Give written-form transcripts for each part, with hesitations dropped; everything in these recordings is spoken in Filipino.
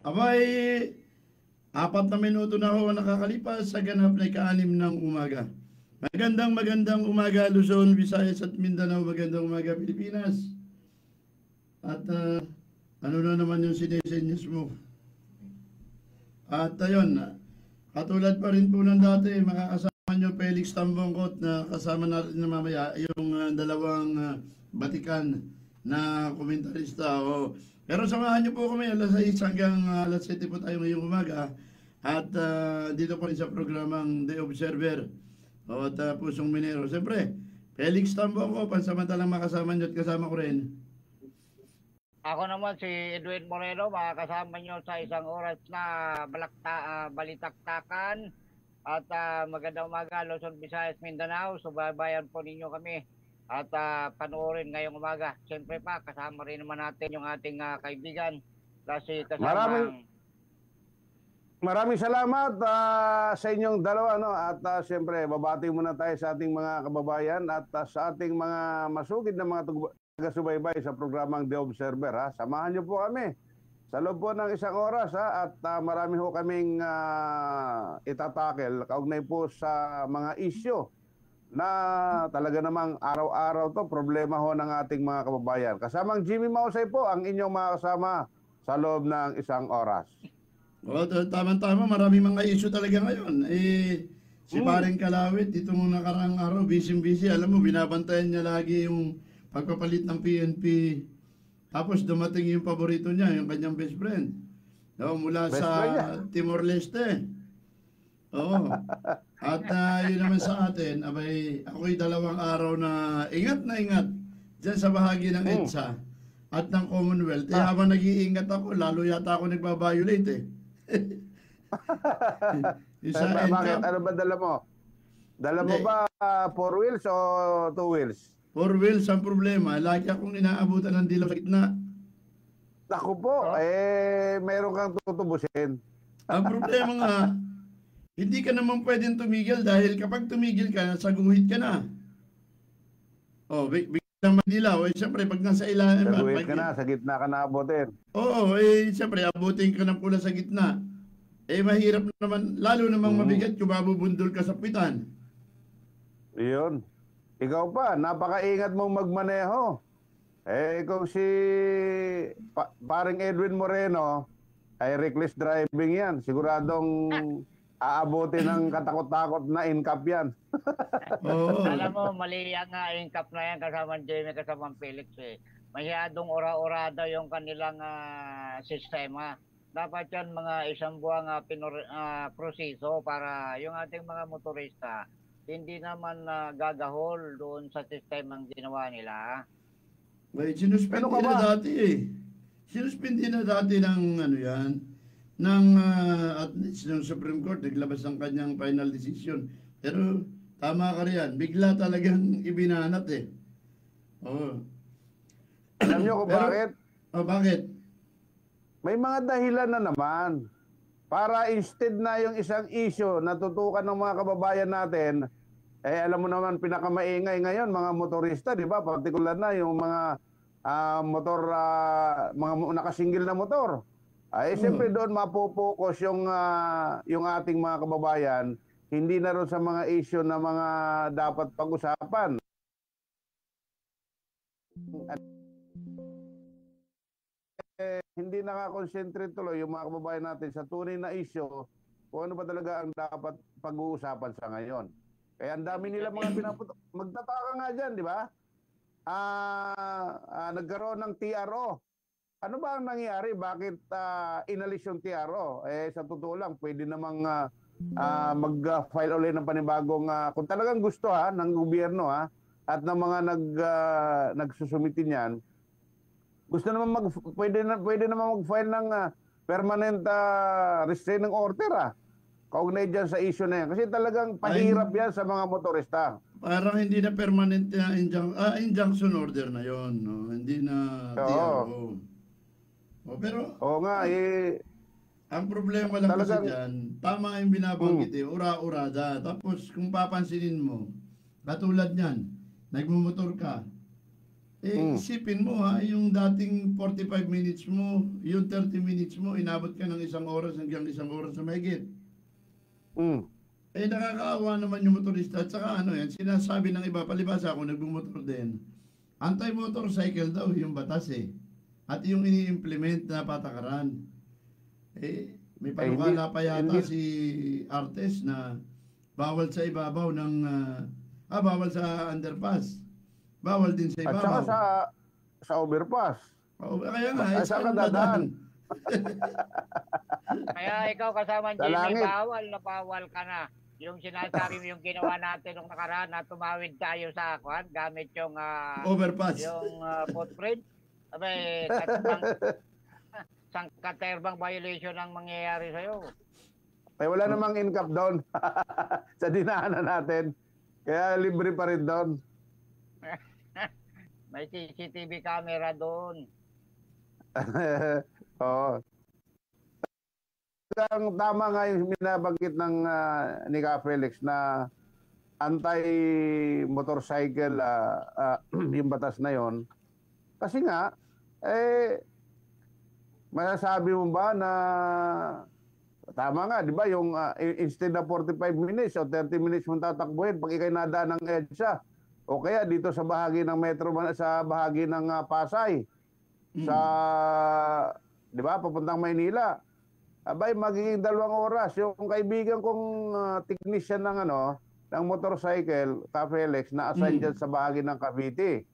Abay, 4 na minuto na ho nakakalipas sa ganap na ika-6 ng umaga. Magandang umaga Luzon, Visayas at Mindanao. Magandang umaga Pilipinas. At ano na naman yung sinesenyas mo? At ayun, katulad pa rin po ng dati, makakasama nyo Felix Tambongkot na kasama natin na mamaya yung dalawang Batikan na komentarista. Pero samahan nyo po kami alas 6 hanggang alas 7 po tayo ngayong umaga. At dito po rin sa programang The Observer at Pusong Minero. Siyempre, Felix Tambongkot, pansamantalang makasama nyo at kasama ko rin. Ako naman si Edwin Moreno, makakasama nyo sa isang oras na balitaktakan at magandang umaga Luzon, Visayas, Mindanao. Subaybayan po ninyo kami at panoorin ngayong umaga. Siyempre pa, kasama rin naman natin yung ating kaibigan kasi kasama... Maraming salamat sa inyong dalawa, no? At siyempre, babati muna tayo sa ating mga kababayan at sa ating mga masugid na mga taga-subaybay sa programang The Observer. Ha? Samahan niyo po kami sa loob po ng isang oras, ha? At marami ho kaming itatakel kaugnay po sa mga isyo na talaga namang araw-araw to problema ho ng ating mga kababayan. Kasamang Jimmy Mausay po ang inyong mga kasama sa loob ng isang oras. Tama-tama, maraming mga issue talaga ngayon. Si Paring Kalawit, itong nakaraang araw, busy-busy. Alam mo, binabantayan niya lagi yung pagpapalit ng PNP. Tapos dumating yung paborito niya, yung kanyang best friend. Mula sa Timor-Leste. Oo. At yun naman sa atin, abay, ako'y 2 araw na ingat dyan sa bahagi ng EDSA at ng Commonwealth. Habang nag-iingat ako, lalo yata ako nagbabiolate Bakit? Ano ba dala mo? Dala mo ba 4 wheels o 2 wheels? 4 wheels ang problema. Lagi akong inaabutan ng dilaw sa gitna. Naku po, meron kang tutubusin. Ang problema nga, hindi ka naman pwedeng tumigil dahil kapag tumigil ka, nasa guhit ka na. Biglang madilaw. Siyempre, pag nasa ilalim... Sa guhit ka na, sa gitna ka na abutin. Siyempre, abutin ka ng pula sa gitna. Mahirap naman, lalo namang mabigat kung mabubundol ka sa pitan. Iyon. Ikaw pa, napakaingat mong magmaneho. Kung si paring Edwin Moreno, ay reckless driving yan. Siguradong aabutin ng katakot-takot na incap yan. Alam mo, mali ang incap na yan kasama Jamie, kasama Felix. Masyadong ora-orada yung kanilang sistema. Dapat yan mga isang buwang proseso para yung ating mga motorista hindi naman gagahol doon sa sistemang ginawa nila. Sinuspindi na dati Sinuspindi na dati ng ng at ng Supreme Court, naglabas ng kanyang final decision. Pero tama ka riyan, bigla talagang ibinanat Alam nyo kung bakit? Bakit? May mga dahilan na naman. Para instead na yung isang issue na tutukan ng mga kababayan natin, alam mo naman pinakamaingay ngayon mga motorista, di ba? Partikular na yung mga motor, mga nakasinggil na motor. Siyempre doon mapopokus yung ating mga kababayan, hindi na rin sa mga issue na mga dapat pag-usapan. Hindi nakakonsentrate tuloy yung mga kababayan natin sa tunay na issue kung ano ba talaga ang dapat pag-uusapan sa ngayon. Kaya ang dami nila mga pinaputok. Magtataka nga dyan, di ba? Nagkaroon ng TRO. Ano ba ang nangyari? Bakit inalis yung TRO? Sa totoo lang, pwede namang mag-file ulit ng panibagong, kung talagang gusto ng gobyerno at ng mga nagsusumiti niyan, gusto naman pwede naman mag-file ng permanent restraining order kaugnay dyan sa issue na yan. Kasi talagang pahirap yan sa mga motorista. Parang hindi na permanent na injunction order na yon, no? Hindi na TRO. Pero nga, ang problema lang kasi dyan, tama yung binabanggit ura-urada. Tapos kung papansinin mo, katulad niyan, nagmumotor ka, Isipin mo ha, yung dating 45 minutes mo, yung 30 minutes mo, inabot ka ng 1 oras hanggang 1 oras na mahigit. Mm. Nakakaawa naman yung motorista. At saka ano yan, sinasabi ng iba, palibasa ako, nagbumotor din. Anti-motorcycle daw yung batas eh. At yung ini-implement na patakaran. May panukala pa yata si Artes na bawal sa ibabaw ng, bawal sa underpass. Bawal din sa At ibabaw. saka sa overpass. Kaya nga, Saan ka dadaan? Kaya ikaw kasama Sa Jimmy, langit. bawal ka na. Yung sinasabi mo yung ginawa natin nung nakaraan na tumawid tayo sa kwan gamit yung Overpass. yung footprint. Abay, sangkaterbang violation ang mangyayari sa'yo. Wala namang income doon sa dinaanan natin. Kaya libre pa rin doon. May CCTV camera doon. Oo. Ang tama nga yung binabanggit ng ni Ka Felix na anti-motorcycle yung batas na yon. Kasi nga, masasabi mo ba na tama nga, di ba, yung instead na 45 minutes o 30 minutes mong tatakbuhin pag ikay nadaan ng EDSA o kaya dito sa bahagi ng Metro, sa bahagi ng Pasay, sa, di ba, papuntang Maynila, abay, magiging 2 oras. Yung kaibigan kong technician ng ng motorcycle, Ka Felix, na assign dyan sa bahagi ng Cavite.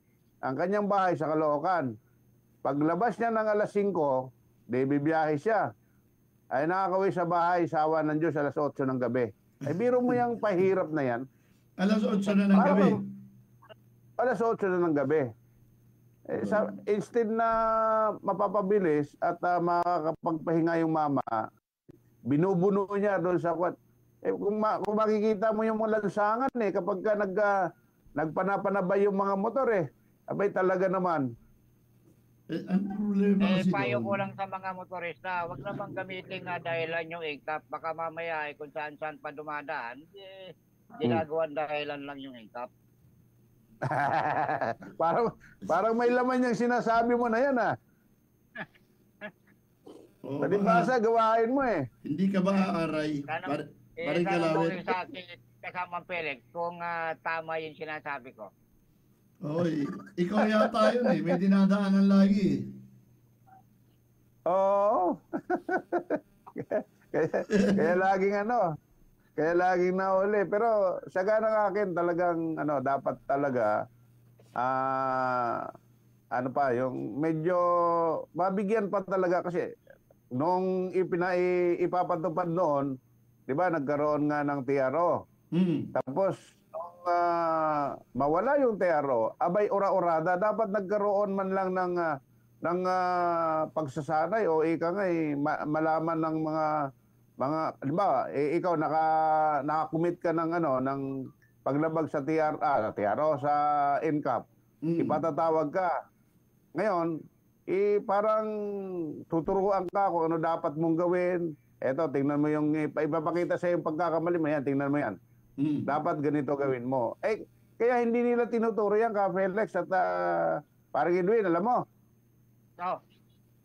Ang kanyang bahay sa Caloocan. Paglabas niya ng alas 5, bibiyahe siya. Ay nakakauwi sa bahay, sawa ng Diyos, alas 8 ng gabi. Ay biro mo yung pahirap na yan. Alas 8 na ng gabi. Alas 8 na ng gabi. Instead na mapapabilis at makakapagpahinga yung mama, binubuno niya doon sa kwat. Kung makikita mo yung mga lansangan kapag ka nagpanapanabay yung mga motor abay talaga naman. Ang problema kasi Payo doon, ko lang sa mga motorista, wag namang gamitin na dahilan yung incap. Baka mamaya kung saan-saan pa dumadaan, ginagawan dahilan lang yung incap. parang may laman yung sinasabi mo na yan Oo, Palibasa, gawain mo hindi ka ba aaray? Parang kalawit. Sa akin, kasamang Felix, kung tama yung sinasabi ko. Oy, ikaw yata yun may dinadaanan lagi Oo. kaya laging kaya laging nahuli. Pero sa ganang akin talagang dapat talaga yung medyo mabigyan pa talaga kasi nung ipapatupad noon, 'di ba, nagkaroon nga ng TRO. Tapos nung mawala yung TRO, abay ora-orada, dapat nagkaroon man lang ng pagsasanay o ika nga malaman ng mga di ba, ikaw nakakumit ka ng ng paglabag sa TRO sa NCAP. Ipatatawag ka. Ngayon, parang tuturuan ka kung ano dapat mong gawin. Eto, tingnan mo yung ipapakita sa yung pagkakamali mo yan, tingnan mo yan. Dapat ganito gawin mo. Kaya hindi nila tinuturo yan, Ka Felix, at parang Edwin, alam mo? No.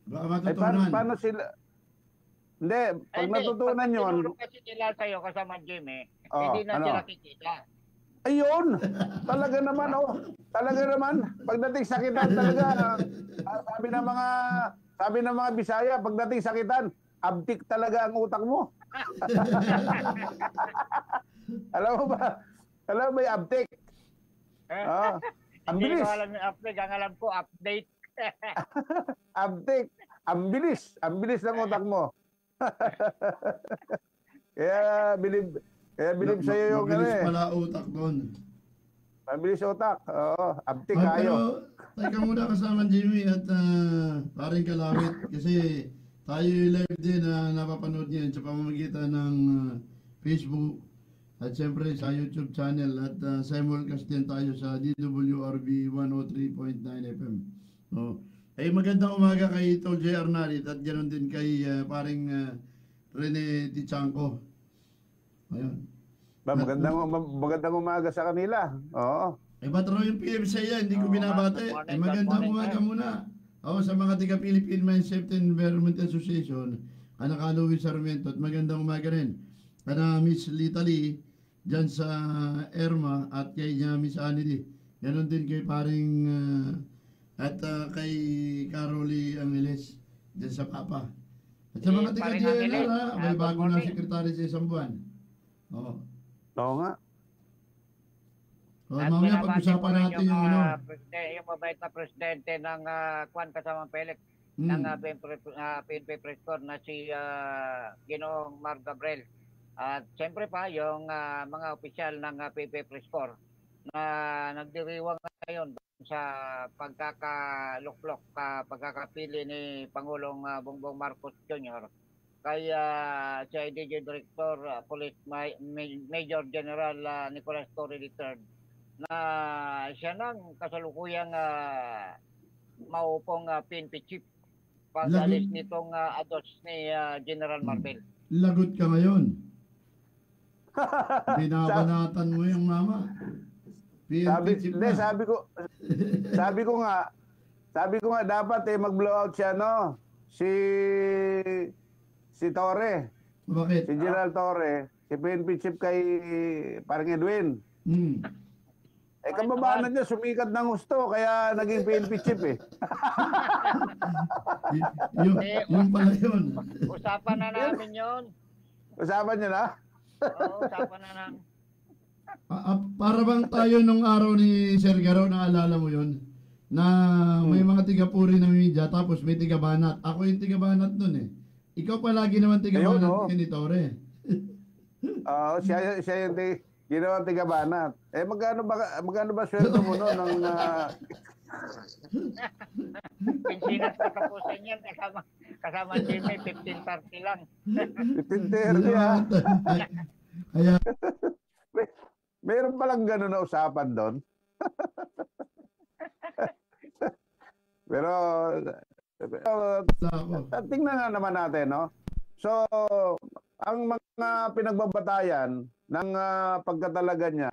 baka matutunan. Paano sila? Hindi, pag natutunan yun. Pag kasi nila sa'yo kasama Jimmy, Oh, hindi na sila kikita. Ayun! Talaga naman, Talaga naman. Pagdating sakitan talaga, sabi ng mga Bisaya, pagdating sakitan, abtik talaga ang utak mo. Alam mo ba? Alam mo ba yung abtik? Ang Hindi bilis. ko alam yung update, ang alam ko update. Abtik. Ang bilis. Ang bilis ng utak mo. Kaya bilib sa'yo yung mabilis pala utak doon. Mabilis utak. Oo. Abtik Pero kayo. teka muna kasama Jimmy at paring Kalawit kasi tayo live din na napapanood niyan sa pamamagitan ng Facebook at siyempre sa YouTube channel at simulcast din tayo sa DWRB 103.9 FM. Magandang umaga kay Tol J. Arnalit at ganoon din kay paring Rene Tichanco. Ayun. Magandang umaga sa kanila. Oo. Eh, ba't raw yung PM sa'yo? Hindi ko Oo, binabate. good morning, Eh, magandang good morning, umaga sir. muna. Ako sa mga taga Philippine Mine Safety and Environment Association, anak Louis Sarmiento, at magandang umaga rin. Kana Miss Lita Lee, dyan sa Erma, at kay Miss Annie. Ganon din kay paring, kay Caroli Angeles, dyan sa Papa. At sa mga taga Paring JNR, Angeles, may good bago na morning. sekretary sa isang buwan. Oo. Oo nga. Mamaya binabati pag-usapan ko rin natin yung ano. yung mabait na presidente ng Kwan Kasamang Pelek Hmm. ng PNP Press Corps na si Ginoong Mar Gabriel. At siyempre pa yung mga opisyal ng PNP Press Corps na nagdiriwang ngayon sa pagkakaluklok, pagkakapili ni Pangulong Bongbong Marcos Jr. kay CIDG Director Police Major General Nicolas Torre III na siya nang kasalukuyang maupong PNP chief pag-alis nitong ados ni General Marbel. Lagot ka ngayon. Binabanatan mo yung mama. PNP chief Hindi, na. sabi ko nga dapat mag-blowout siya, no? Si Torre, Bakit? si General Torre, si PNP chief kay parang Edwin. Hmm. Eh, kababanan niya, sumikat ng gusto, kaya naging PNP chief eh. Yung pala yun. Usapan na namin yon. Usapan niya na? Oo, usapan na namin. Para bang tayo nung araw ni Sir Garo, naalala mo yun? Na may mga tiga-puri ng media, tapos may tiga-banat. Ako yung tiga-banat nun eh. Ikaw palagi naman tiga-banat Ayun, oh. ni Torre. Oo, siya yung ginawa tiga-banat. Eh, magkano ba sweldo mo no? Ng, Pinsinas katapusan yan, kasama Jimmy, 15:30 lang. 15:30 ah. Kaya, Mayroon palang gano'n na usapan doon. Pero ako. tingnan nga naman natin, no? So, ang mga pinagbabatayan ng pagkatalaga niya,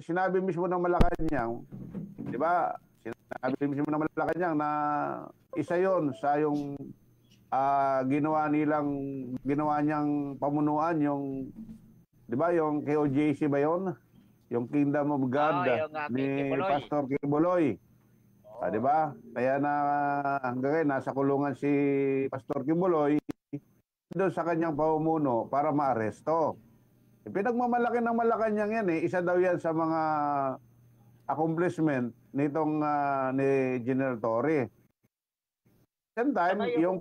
sinabi mismo ng Malacanang, di ba? Sinabi mismo ng Malacanang na isa yon sa yung ginawa niyang pamunuan, yung, di ba, yung KOJC ba yun? Yung Kingdom of God yung, ni Kibuloy. Pastor Kibuloy. Di ba? Kaya na hanggang ngayon nasa kulungan si Pastor Kibuloy doon sa kanyang pamumuno para maaresto. Pinagmamalaki ng Malacanang yan eh. Isa daw yan sa mga accomplishment nitong ni General Torre. Same time, yung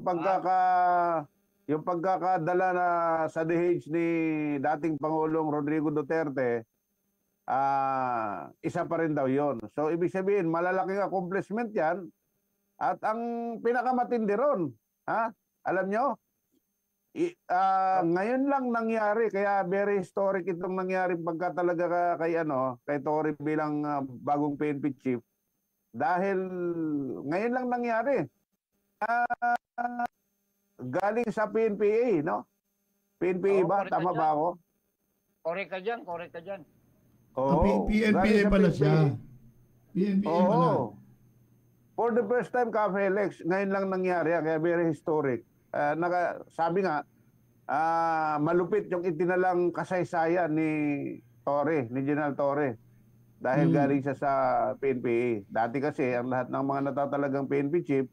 pagkakadala na sa DH ni dating Pangulong Rodrigo Duterte, isa pa rin daw yon. So, ibig sabihin, malalaking accomplishment yan. At ang pinakamatindi ron, alam nyo, ngayon lang nangyari, kaya very historic itong nangyari pagka talaga kay Torre bilang bagong PNP chief. Dahil ngayon lang nangyari. Galing sa PNPA, no? PNPA ba? correct Tama ka ba ako? Korek ka dyan. Oo. PNPA galing sa pala PNPA. siya. PNPA pala. Oo. For the first time, Felix, ngayon lang nangyari, kaya very historic. Sabi nga, malupit yung itinalang kasaysayan ni Torre, ni General Torre. Dahil galing siya sa PNPA. Dati kasi, ang lahat ng mga natatalagang PNP chief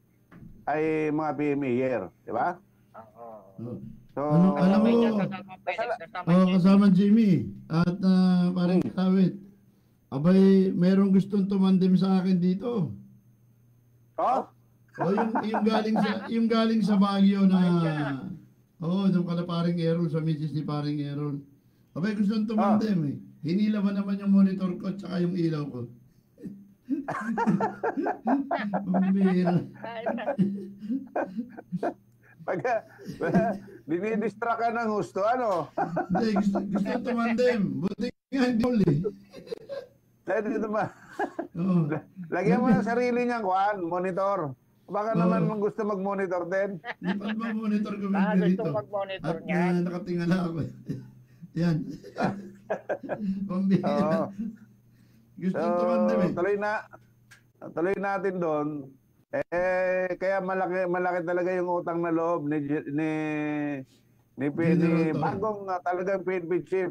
ay mga PMA-yer. Di ba? Oo. So, Alam mo, kasama Jimmy at parang Kawit. Abay, merong gustong tumandem sa akin dito. oh? O yung galing sa Baguio na doon kala paring Errol, sa misis ni paring Errol. Abay, gustong tumandem eh. Hinila mo naman yung monitor ko at saka yung ilaw ko. Pambira. Dinidistract ka ng gusto, ano? Hindi, gusto tumandem. Buti nga hindi uli. Dahil dito ba? Oo. Lagyan mo ng sarili niyang monitor. Baka naman gusto mag-monitor din. Lipat mo monitor ko Gusto dito. mag-monitor At niyan. nakatingala ako. Yan. Pambira. Oo. Gusto So, tumandem eh. tuloy natin doon. Kaya malaki talaga yung utang na loob ni General Torre. bagong talagang PNP Chief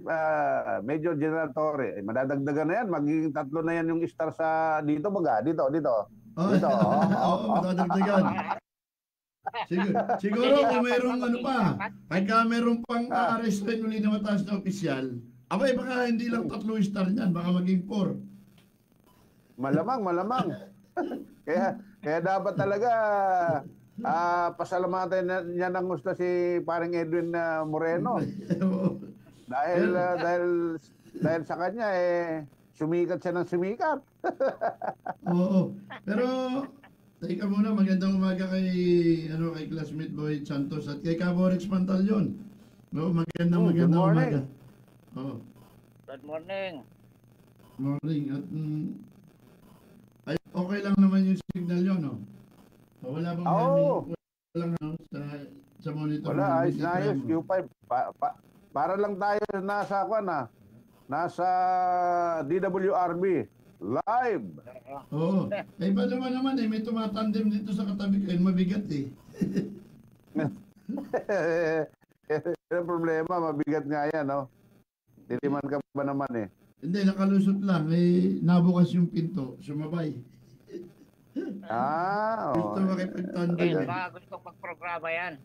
Major General Torre. Madadagdagan na yan, magiging 3 na yan yung star sa dito baga, dito. Oh, Dito. oo, madadagdagan. Siguro kung mayroong ano pa, pagka mayroong pang arrestin uli na mataas na opisyal, abay baka hindi lang 3 star niyan, baka maging 4. Malamang. kaya dapat talaga pasalamatan niya ng gusto si paring Edwin Moreno. dahil sa kanya sumikat siya ng sumikat. Oo. Pero teka muna, magandang umaga kay classmate Boy Santos at kay Caborex Pantalyon. No, magandang umaga. Oo. Good morning. Morning. At ay okay lang naman yung signal nyo, no? Wala bang walang sa monitor? Wala, ayos Q5. Para lang tayo nasa DWRB live. Oo. Iba naman may tumatandem dito sa katabi ko. Mabigat eh. Yung problema, mabigat nga yan, no? Titiman ka ba naman eh? Hindi, nakalusot lang. Nabukas yung pinto. Sumabay. Gusto makipagtandem. Baka gusto pagprograma yan.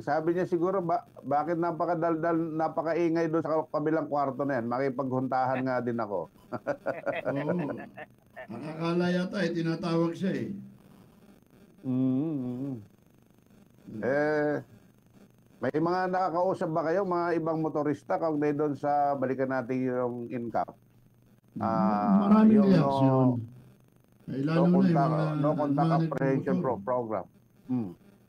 Sabi niya siguro, bakit napakaingay doon sa kabilang kwarto na yan? Makipaghuntahan nga din ako. Oo. Akala yata tinatawag siya eh. May mga nakakausap ba kayo, mga ibang motorista, kaugnay doon sa balikan natin yung income? Maraming reaksyon. Lalo na yung mga no contact apprehension nagmomotor. program.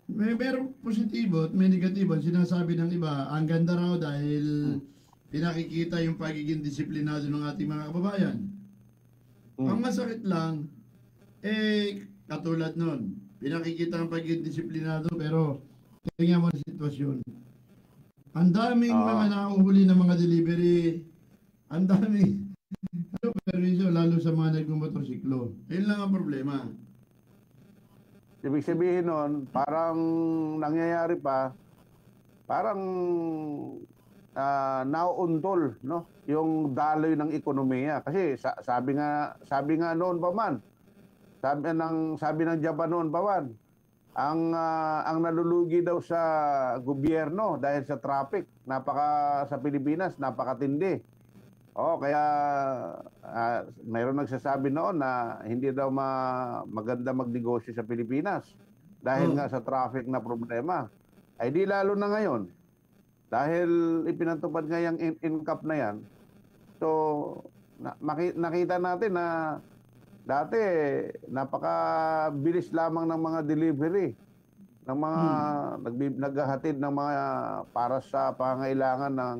Meron positibo at may negatibo. Sinasabi ng iba, ang ganda raw dahil pinakikita yung pagiging disiplinado ng ating mga kababayan. Ang masakit lang, katulad nun, pinakikita ang pagiging disiplinado pero tingnan mo ang sitwasyon. Ang daming mga nahuhuli ng mga delivery, ang daming perwisyo, lalo sa mga nagmumotorsiklo. Ayun lang ang problema. Ibig sabihin nun, parang nangyayari pa, parang nauuntol, no? Yung daloy ng ekonomiya. Kasi sabi nga noon pa man, sabi ng Japan noon pa man, ang nalulugi daw sa gobyerno dahil sa traffic, sa Pilipinas, napakatindi. Kaya mayroon nagsasabi noon na hindi daw maganda magnegosyo sa Pilipinas dahil nga sa traffic na problema. Ay di lalo na ngayon. Dahil ipinatupad nga yung income na yan. So, nakita natin na dati napakabilis lamang ng mga delivery ng mga naghahatid ng mga para sa pangailangan ng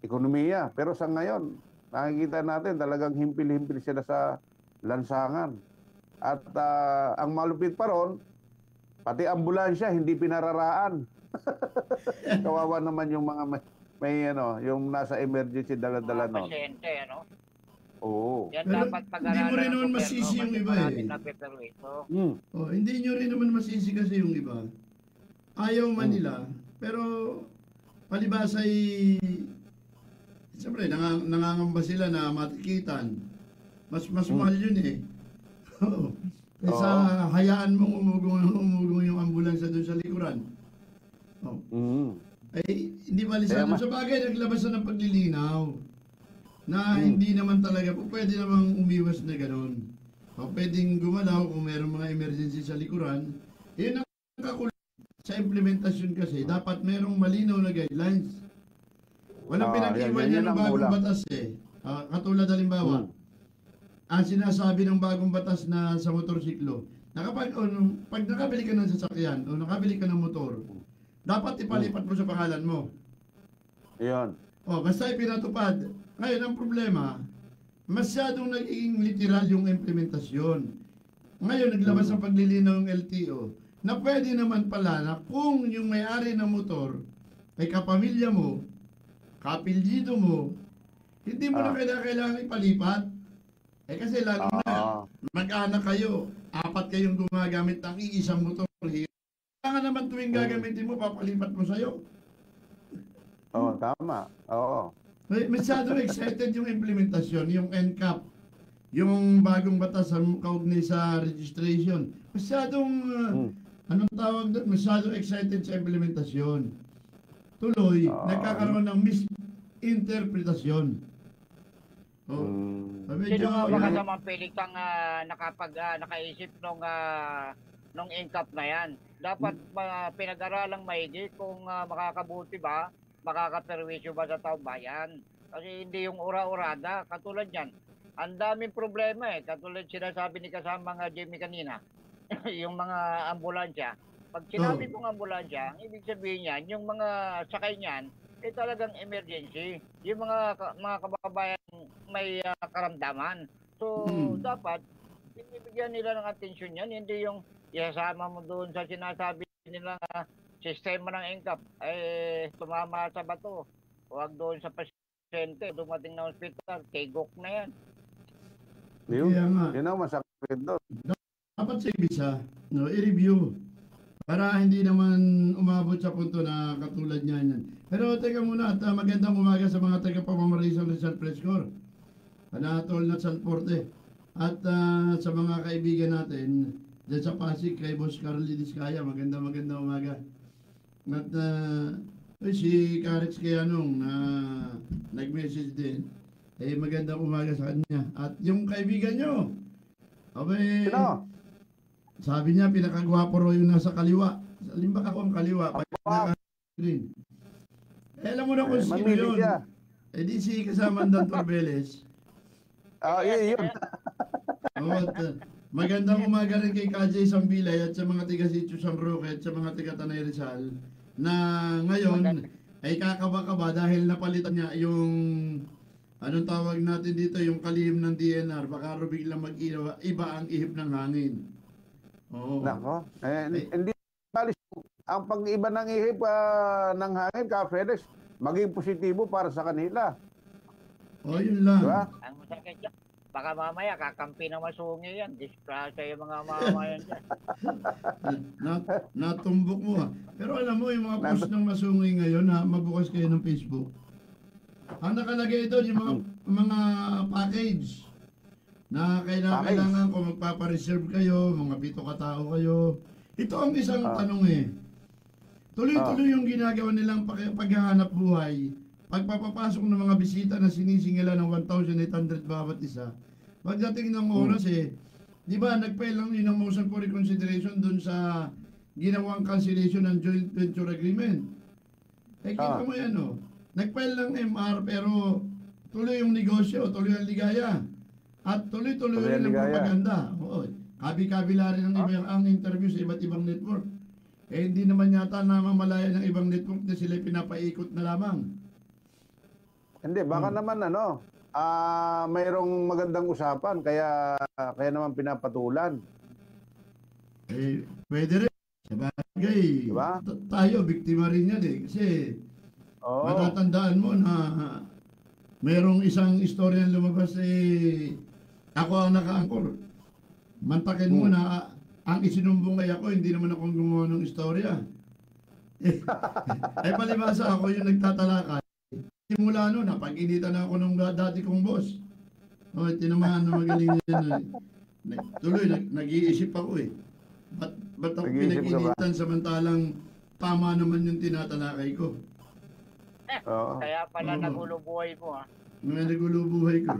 ekonomiya. Pero sa ngayon, nakikita natin talagang himpil-himpil sila sa lansangan. At ang malupit pa ron, pati ambulansya hindi pinararaan. Kawawa naman yung mga yung nasa emergency dala-dala noon. Pasyente, ano? Oo. Yan Pero dapat hindi mo rin naman masisi yung iba eh. Hindi nyo rin naman masisi kasi yung iba. Ayaw man nila, pero palibasa ay siyempre nangangamba sila na matikitan. Mas mahal yun eh. Kaysa hayaan mong umugong yung ambulansya doon sa likuran. Ay hindi malisado. Sa bagay, naglabas na ng paglilinaw na hindi naman talaga po pwede namang umiwas na gano'n. Pwedeng gumalaw kung mayroong mga emergency sa likuran. Yun ang kakulit sa implementasyon kasi. Dapat mayroong malinaw na guidelines. Walang pinag-iwan yan ng bagong batas eh. Katulad halimbawa, ang sinasabi ng bagong batas na sa motorsiklo, pag nakabili ka ng sasakyan o nakabili ka ng motor, dapat ipalipat mo sa pangalan mo. Iyon. Basta ipinatupad. Ngayon, ang problema, masyadong naging literal yung implementasyon. Ngayon, naglabas ang paglilinaw ng LTO na pwede naman pala na kung yung may-ari ng motor ay kapamilya mo, kapilyido mo, Hindi mo na kailangan ipalipat. Eh kasi lalo na, mag-anak kayo, 4 kayong gumagamit ng iisang motor. Kailangan naman tuwing gagamitin mo, papalipat mo sa'yo. Oo, tama. Oo. Masyado excited yung implementasyon, yung NCAP, yung bagong batas sa kaugnay sa registration. Masyadong, anong tawag doon? Masyado excited sa implementasyon. Tuloy, nagkakaroon ng misinterpretasyon. Sino nga ba kasamang Felix ang nakaisip nung income na yan? Dapat pinag-aralang maigi kung makakabuti ba, makakaperwisyo ba sa taong bayan. Kasi hindi yung ura-urada, katulad yan. Ang daming problema katulad sinasabi ni kasama nga Jimmy kanina, yung mga ambulansya. Pag sinabi kong ambulansya, ang ibig sabihin yan, yung mga sakay niyan, talagang emergency. Yung mga kababayan may karamdaman. So, dapat, binibigyan nila ng atensyon yan. Hindi yung isasama mo doon sa sinasabi nila sistema ng ENCAP, tumama sa bato. Huwag doon sa pasyente, dumating na hospital, tigok na yan. Yun ang masakit doon. Dapat sa ibisa, i-review. Para hindi naman umabot sa punto na katulad niya yan. Pero teka muna, at magandang umaga sa mga taga-pamamarisang Rizal Press Corps. Anatol na Salporte. At sa mga kaibigan natin, dyan sa Pasig, kay Boss Carly Diskaya, magandang umaga. At si Karex Kayanong na nag-message din, magandang umaga sa kanya. At yung kaibigan nyo, sabi niya, pinakagwapo raw yung nasa kaliwa. Limbak ako ang kaliwa. Alam mo na kung sino yun. Di si kasama ng Torbeles. Yun. Magandang umaga rin kay Kajay Sambilay at sa mga tiga Sitio San Roque at sa mga tiga Tanay Rizal na ngayon ay kakaba-kaba dahil napalitan niya yung anong tawag natin dito, yung kalihim ng DNR. Baka ro biglang iba ang ihip ng hangin. Oo. Nako. Hindi balis ang pag-iba ng ihip ng hangin, Fedex, maging positibo para sa kanila. Yun lang. Diba? Ang masakit dyan, baka mamaya kakampi ng masungi yan. Disgrasya yung mga mamayan dyan. Natumbok mo Pero alam mo, yung mga post ng masungi ngayon, mabukas kayo ng Facebook. Ang nakalagay doon, yung mga package na kailangan kung magpapareserve kayo, mga 7 katao kayo. Ito ang isang tanong Tuloy-tuloy yung ginagawa nilang paghahanap buhay. Pagpapapasok ng mga bisita na sinisingila ng 1,800 bawat isa. Pagdating ng oras di ba, nag-file lang yun ng motion for reconsideration dun sa ginawang cancellation ng joint venture agreement. Kita mo yan Nag-file lang MR pero tuloy yung negosyo, tuloy ang ligaya. At tuloy-tuloy rin ang propaganda. Kabi-kabila rin ang interview sa iba't ibang network. Hindi naman yata namamalaya ng ibang network na sila pinapaikot na lamang. Hindi, baka naman mayroong magandang usapan kaya naman pinapatulan. Pwede rin. Sabagay. Diba? Tayo, biktima rin yan Kasi matatandaan mo na mayroong isang istorya lumabas ako ang naka-angkor. Mantakin mo na ang isinumbong kay ako, hindi naman ako gumawa ng istorya. Palibasa ako yung nagtatalakay. Simula napag-initan ako ng dati kong boss. Tinamahan na magaling yan. Tuloy, nag-iisip ako Ba't ako pinag-initan samantalang tama naman yung tinatalakay ko? Kaya pala nagulo buhay mo Nagulo buhay ko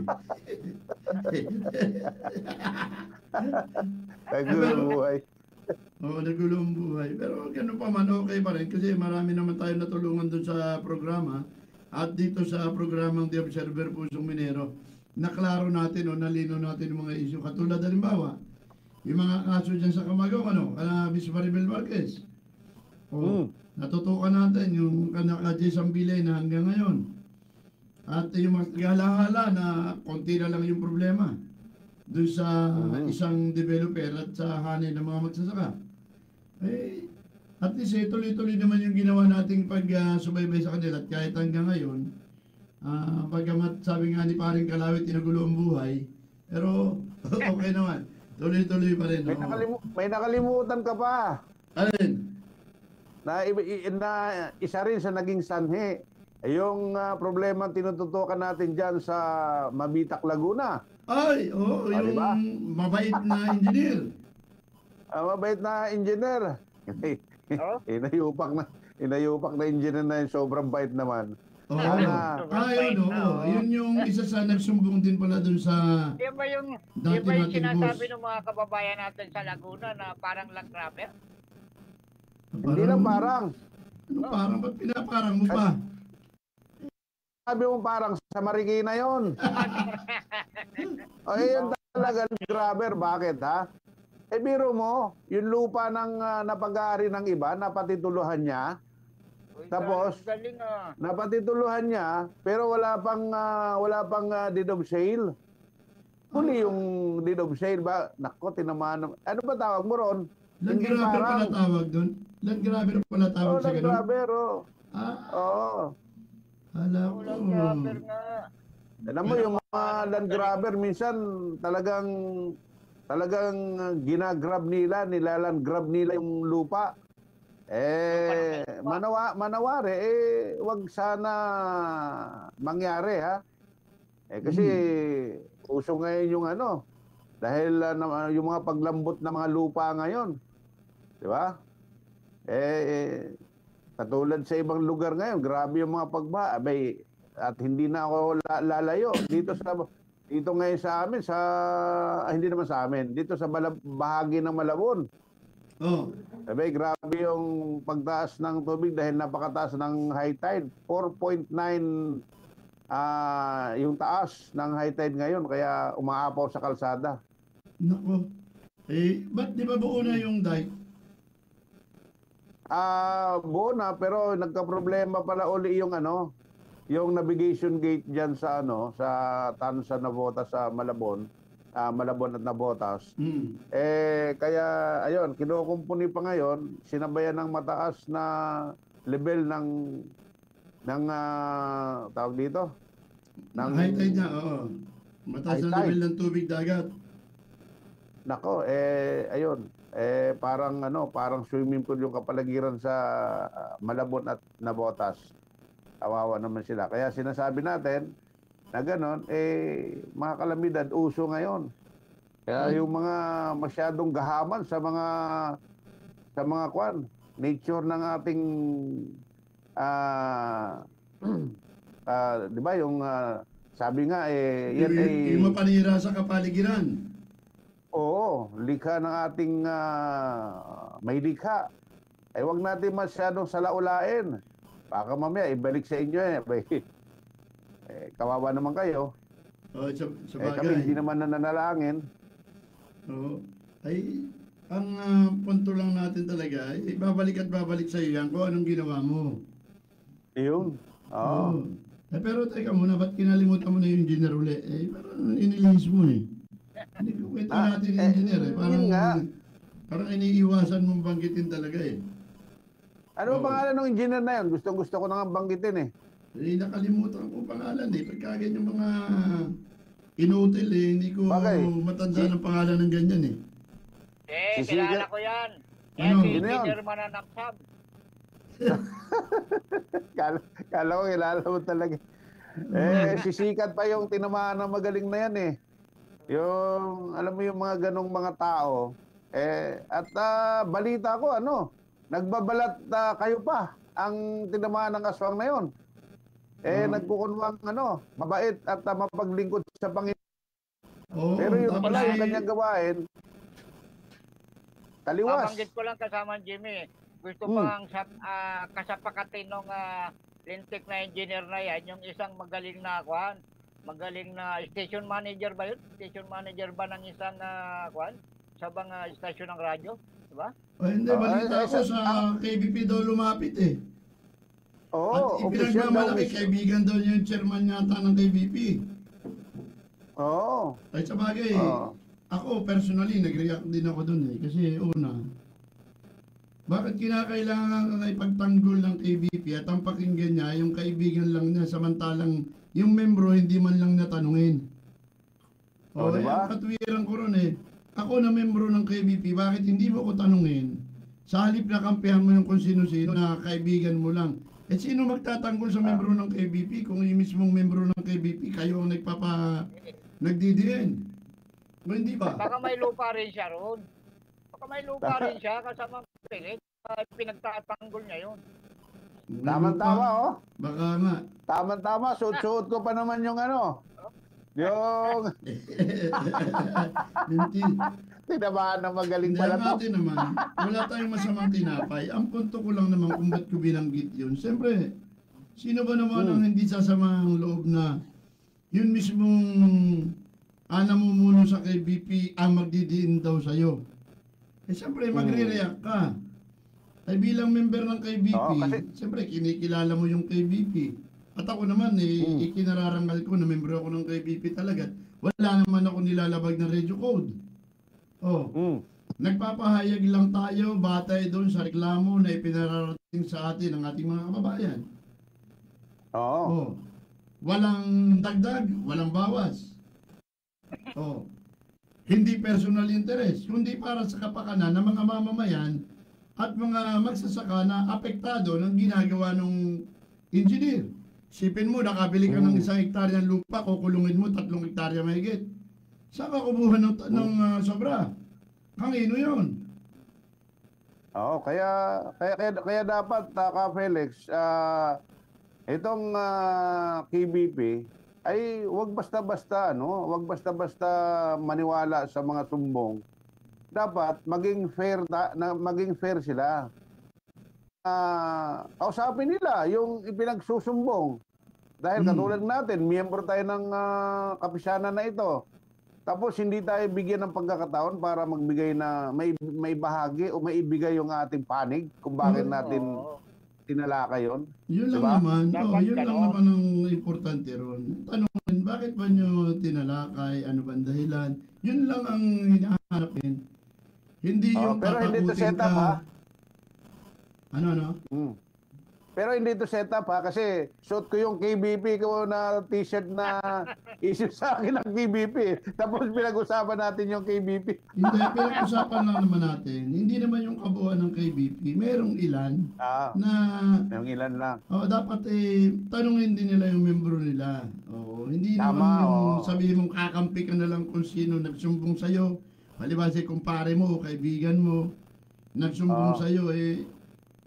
Nagulo buhay. Nagulo ang buhay. Pero gano'n pa man, okay pa rin. Kasi marami naman tayo natulungan doon sa programa. At dito sa programang The Observer Pusong Minero, naklaro natin nalino natin yung mga issue. Katulad halimbawa, yung mga kaso dyan sa Camagao, Miss Maribel Marquez. Natutukan natin yung Kajay Sambilay na hanggang ngayon. At yung magalahala na konti na lang yung problema doon sa isang developer at sa hanay ng mga magsasaka. At least tuloy-tuloy naman yung ginawa nating pag-subaybay sa kanila at kahit hanggang ngayon Bagamat sabi nga ni paring Kalawit, tinagulo ang buhay, pero okay naman. Tuloy-tuloy pa rin. May nakalimutan ka pa. Alin? Na isa rin sa naging sanhi. Yung problema tinututukan natin dyan sa Mabitak, Laguna. Ay, oo, yung diba? mabait na engineer. Mabait na engineer. Oh? Inayupak na engineer na yung sobrang bait naman. Oo. Sana- Yun, oo. Yun yung isa sa nagsumbong din pala dun sa Yan ba yung, dati yan ba yung nating sinasabi boss. ng mga kababayan natin sa Laguna na parang land grabber? Hindi lang parang. Ano parang? Ba't pinaparang mo pa? Sabi mo parang sa Marikina yon. O yun talaga, grabber. Bakit ha? Biro mo, yung lupa ng napag-aari ng iba, napatituluhan niya. Uy, Tapos, galing ah. napatituluhan niya, pero wala pang deed of sale. Huli yung deed of sale ba? Nako, tinamaan. Ano ba tawag mo ron? Land Hindi grabber parang- pala tawag dun? Land grabber pala tawag sa ganun? grabber, oh. Ah, Oo. alam ko. Land grabber nga. Alam mo, yung mga land grabber, minsan talagang ginagrab nila, nilaland grab nila yung lupa. Manawari, wag sana mangyari, ha? Kasi uso ngayon yung dahil yung mga paglambot ng mga lupa ngayon. Di ba? Katulad sa ibang lugar ngayon, grabe yung mga pagba. At hindi na ako lalayo. Dito ngayon sa amin, hindi naman sa amin, dito sa bahagi ng Malabon. Oh. Grabe yung pagtaas ng tubig dahil napakataas ng high tide. 4.9 yung taas ng high tide ngayon, kaya umaapaw sa kalsada. Nako. Ba't di ba buo na yung dike? Buo na, pero nagka-problema pala uli yung yung navigation gate diyan sa sa Tansa Navotas sa Malabon at Navotas. Kaya ayun, kinukumpuni pa ngayon, sinabayan ng mataas na level ng tawag dito ng High tide na, oo. Mataas High na level tide. ng tubig dagat. Nako, ayun, parang swimming pool yung kapaligiran sa Malabon at Navotas. Kawawa naman sila. Kaya sinasabi natin na gano'n, mga kalamidad, uso ngayon. Kaya yung mga masyadong gahaman sa mga nature ng ating, di ba, yung sabi nga, yan Yung mapanira sa kapaligiran. oo, likha ng ating may likha. Wag natin masyadong salaulain. Baka mamaya ibalik sa inyo kawawa naman kayo. Oh, sa Kami bagay. hindi naman nananalangin. Oo. Ay, ang punto lang natin talaga, babalik at babalik sa iyo yan kung anong ginawa mo. Yun. Oo. Oo. Pero teka muna, ba't kinalimutan mo na yung engineer uli? Parang inilihis mo eh. Hindi ko kwento natin yung engineer eh. yun nga. Parang iniiwasan mong banggitin talaga eh. Ano Oo. pangalan ng engineer na yun? Gusto ko na nga banggitin eh. Nakalimutan ko pangalan eh. Pagka ganyan yung mga inutil eh, hindi ko Bagay. matanda ng pangalan ng ganyan eh. Kilala ko yan. Ano? Si Sino yun? Engineer Mananaksab. Kala ko kilala mo talaga. Sisikat pa yung tinamaan ng magaling na yan eh. Yung, alam mo yung mga ganong mga tao. At balita ko nagbabalat kayo pa ang tinamaan ng aswang na yon. Nagkukunwang mabait at mapaglingkod sa Panginoon. Oo, Pero yung tapos pala, yung eh, kanyang gawain, taliwas. Mabanggit ko lang kasama Jimmy. Gusto Hmm. pang kasapakatin ng lintik na engineer na yan, yung isang magaling na station manager ba yun? Station manager ba ng isang sa bang station ng radyo? Diba? hindi, balita ko sa KBP daw lumapit eh. Oo, At official daw ipinagmamalaki, mismo. kaibigan daw niya yung chairman yata ng KBP. Oo. Ay sa bagay, Oo. ako personally, nag-react din ako dun eh. Kasi una, bakit kinakailangan kang ipagtanggol ng KBP at ang pakinggan niya, yung kaibigan lang niya, samantalang yung membro hindi man lang natanungin. O, diba? Ang katwiran ko ron eh. Ako na membro ng KBP, bakit hindi mo ko tanungin? Sa halip na kampihan mo yung kung sino-sino na kaibigan mo lang. Eh sino magtatanggol sa membro ng KBP kung yung mismong membro ng KBP kayo ang nagdidiin? O hindi ba? Baka may lupa rin siya ron. Baka may lupa rin siya kasama pilit. Pinagtatanggol niya yun. Tama-tama, oh. Baka nga. Tama-tama, suot-suot ko pa naman yung ano. Yung Hindi. tinamaan na magaling Hindi, pala ang to. atin naman, wala tayong masamang tinapay. Ang punto ko lang naman kung ba't ko binanggit yun. Siyempre, sino ba naman ang hindi sasama ang loob na yun mismong namumuno sa KBP ang magdidiin daw sa'yo? Eh siyempre, magre-react ka. Ay bilang member ng KBP, Oo, kasi- siyempre kinikilala mo yung KBP. At ako naman, ikinararangal ko na member ako ng KBP talaga. Wala naman ako nilalabag ng radio code. Oh, nagpapahayag lang tayo batay doon sa reklamo na ipinararating sa atin ng ating mga kababayan. Oo. Oh, walang dagdag, walang bawas. Oh, hindi personal interest, kundi para sa kapakanan ng mga mamamayan at mga magsasaka na apektado ng ginagawa ng engineer. Sipin mo, nakabili ka ng 1 hektarya ng lupa, kukulungin mo 3 hektarya mahigit. Saan ka kumuha ng sobra? Kangino yun? Oo, kaya dapat Ka Felix, itong KBP ay wag basta-basta wag basta-basta maniwala sa mga sumbong. Dapat maging fair sila. Kausapin nila yung ipinagsusumbong. Dahil katulad natin, miyembro tayo ng kapisanan na ito. Tapos hindi tayo bigyan ng pagkakataon para magbigay na may bahagi o maibigay yung ating panig kung bakit natin tinalaka yun. Yun lang Diba? naman. Dapat Yun lang ganon. naman ang importante ron. Tanungin, bakit ba nyo tinalakay? Ano ba ang dahilan? Yun lang ang hinahanapin. Hindi yung pero hindi to tatakutin set up, ha? Ano? Pero hindi to set up, ha, kasi suot ko yung KBP ko na t-shirt na issue sa akin ng KBP. Tapos pinag-usapan natin yung KBP. Hindi, pinag-usapan lang naman natin. Hindi naman yung kabuuan ng KBP. Merong ilan na Yung ilan lang. dapat tanungin din nila yung membro nila. Hindi Tama, naman yung oo. sabihin mong kakampi ka na lang kung sino nagsumbong sa'yo. Palibas kumpare mo o kaibigan mo nagsumbong sa'yo,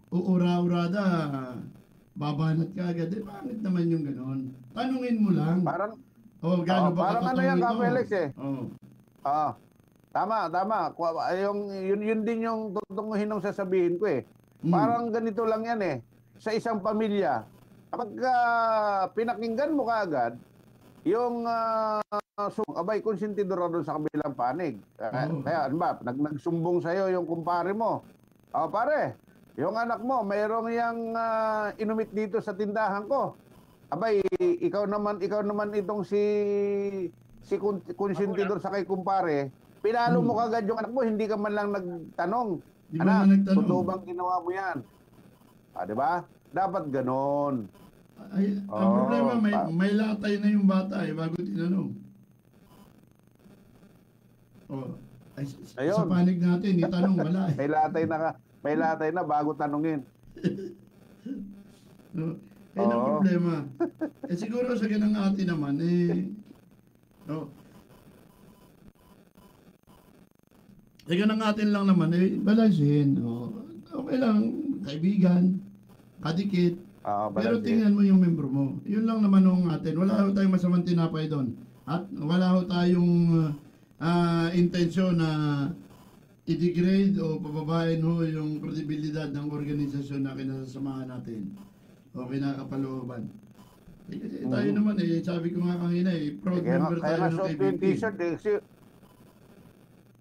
uura-urada, babanat ka agad. Pangit naman yung ganon. Tanungin mo lang. Parang, gaano ba parang ano katotoo yan, ito? Ka Felix, eh. Oo. Tama. Yun din yung tutunguhin ng sasabihin ko, eh. Parang ganito lang yan, eh. Sa isang pamilya, kapag pinakinggan mo kaagad, yung abay, konsentidor doon sa kabilang panig. Kaya, ano ba, nagsumbong sa'yo yung kumpare mo. Pare, yung anak mo, mayroong yang inumit dito sa tindahan ko. Abay, ikaw naman itong si konsentidor sa kay kumpare. Pinalo mo kagad yung anak mo, hindi ka man lang nagtanong. Di ba Anak, nagtanong? totoo bang ginawa mo yan? Di ba? Dapat ganon. Ang problema, may latay na yung bata bago tinanong. Sa Ayun. panig natin, itanong wala. May latay na bago tanungin. Yan ang problema. Siguro sa ganang atin naman, sa ganang atin lang naman, balansin. Okay lang, kaibigan, kadikit. Pero tingnan mo yung membro mo. Yun lang naman nung atin. Wala ho tayong masamang tinapay doon. At wala ho tayong intensyon na i-degrade o pababain ho yung kredibilidad ng organisasyon na kinasasamahan natin o kinakapalooban. Kasi tayo naman sabi ko nga kanina proud member tayo ng KBP.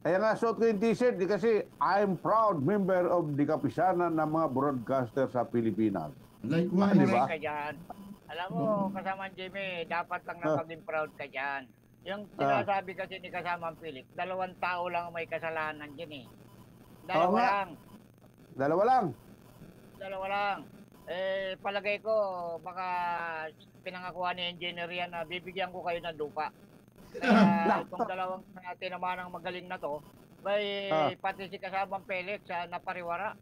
Kaya nga suot ko yung t-shirt kasi I'm proud member of the kapisanan ng mga broadcaster sa Pilipinas. Likewise. Diba? Ka dyan. Alam mo, kasamang Jimmy, dapat lang na maging proud ka dyan. Yung sinasabi kasi ni kasamang Philip, 2 tao lang ang may kasalanan dyan Dalawa lang. Dalawa lang. palagay ko, baka pinangakuha ni engineer yan na bibigyan ko kayo ng lupa. Kaya itong dalawang tinamanang magaling na to, may pati si kasamang Felix napariwara.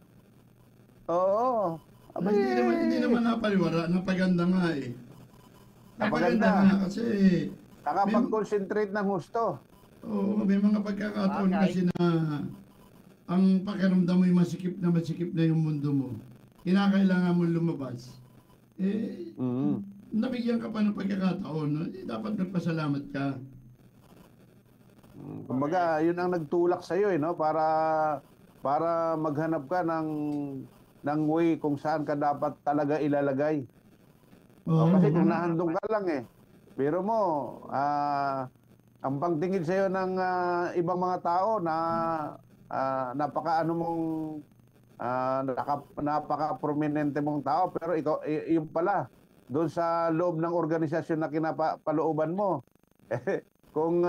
Oo. Abay, Hindi naman napaliwara, napaganda nga eh. Napaganda nga kasi nakapag-concentrate ng husto. oo, may mga pagkakataon kasi na ang pakiramdam mo yung masikip na yung mundo mo. Kinakailangan mo lumabas. Eh, nabigyan ka pa ng pagkakataon, no? Dapat nagpasalamat ka. Kumbaga, yun ang nagtulak sa iyo, no? Para maghanap ka ng way kung saan ka dapat talaga ilalagay. Kasi kung nahandong ka lang pero mo, ang pangtingin sa iyo ng ibang mga tao na napaka-prominente mong tao, pero ikaw, yung pala, doon sa loob ng organisasyon na kinapalooban mo, kung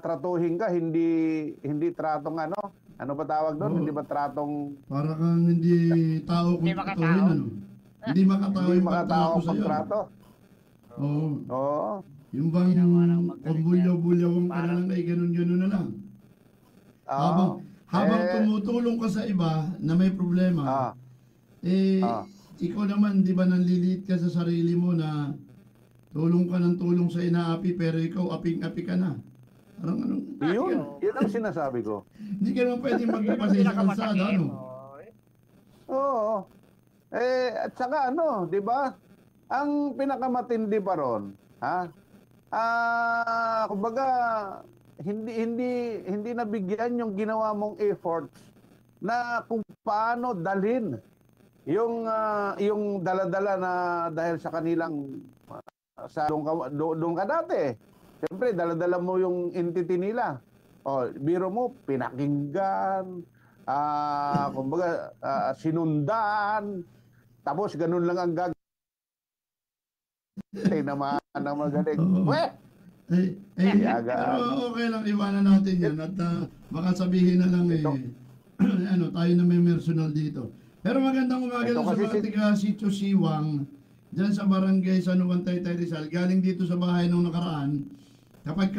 tratuhin ka, hindi tratong ano ba tawag doon? Hindi ba tratong... Para kang hindi tao kung Hindi tratuhin, ano? Hindi makatao yung pagtrato sa'yo. pagtrato. Oo. Oo. Yung bang kung bulyaw-bulyawang ka na lang ay ganun-ganun na lang. Habang tumutulong ka sa iba na may problema, ikaw naman, di ba nanliliit ka sa sarili mo na tulong ka ng tulong sa inaapi pero ikaw aping-api ka na. Parang anong... Yun ang sinasabi ko. Hindi ka naman pwedeng magpapasay sa kalsada, ano? Oo. At saka di ba? Ang pinakamatindi pa ron, kumbaga, hindi nabigyan yung ginawa mong efforts na kung paano dalhin yung dala-dala na dahil sa kanilang doon ka dati. Siyempre, dala-dala mo yung entity nila. Biro mo, pinakinggan, kumbaga, sinundan, tapos ganun lang ang naman ang magaling. Pero okay lang, iwanan natin yan at baka sabihin na lang tayo na may personal dito. Pero magandang umaga sa mga tiga Sitio Siwang, dyan sa barangay San Juan, Taytay, Rizal. Galing dito sa bahay nung nakaraan, kapag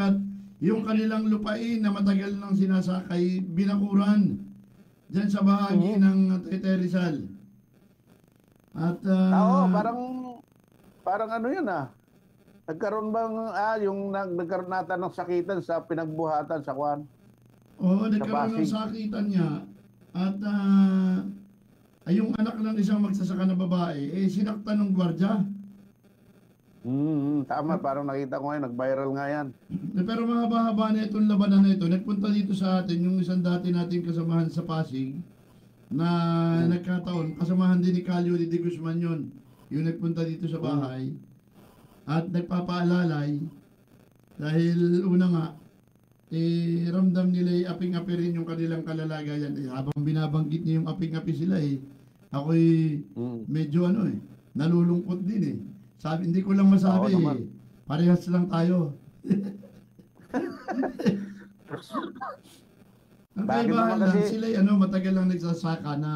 yung kanilang lupain na matagal nang sinasakay, binakuran dyan sa bahagi ng Taytay, Rizal. At parang ano yun nagkaroon bang yung nagkaroon nata ng sakitan sa pinagbuhatan sa Kwan? Oo, nagkaroon ng sakitan niya. At yung anak ng isang magsasaka na babae, sinaktan ng gwardya. Tama, parang nakita ko ngayon, nag-viral nga yan. Pero mahaba-haba na itong labanan na ito. Nagpunta dito sa atin yung isang dati nating kasamahan sa Pasig na nagkataon. Kasamahan din ni Calio de Guzman yun. Yung nagpunta dito sa bahay at nagpapaalalay dahil una nga ramdam nila aping-api rin yung kanilang kalalagayan. Habang binabanggit niya yung aping-api sila ako'y medyo nalulungkot din Sabi, hindi ko lang masabi parehas lang tayo. Ang kaibahan lang, sila matagal lang nagsasaka na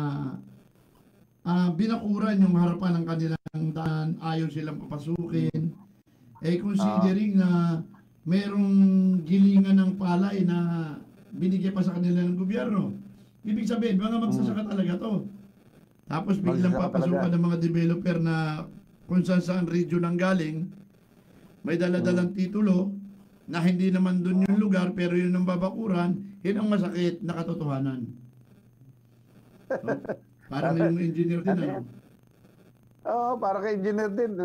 binakuran yung harapan ng kanilang daan, ayaw silang papasukin. Considering na merong gilingan ng palay na binigay pa sa kanila ng gobyerno. Ibig sabihin, mga magsasaka talaga to. Tapos biglang papasukan ng mga developer na kung saan region ang galing, may dala-dalang titulo na hindi naman dun yung lugar pero yun ang babakuran, yun ang masakit na katotohanan. Parang yung engineer din, Oo, parang kay engineer din.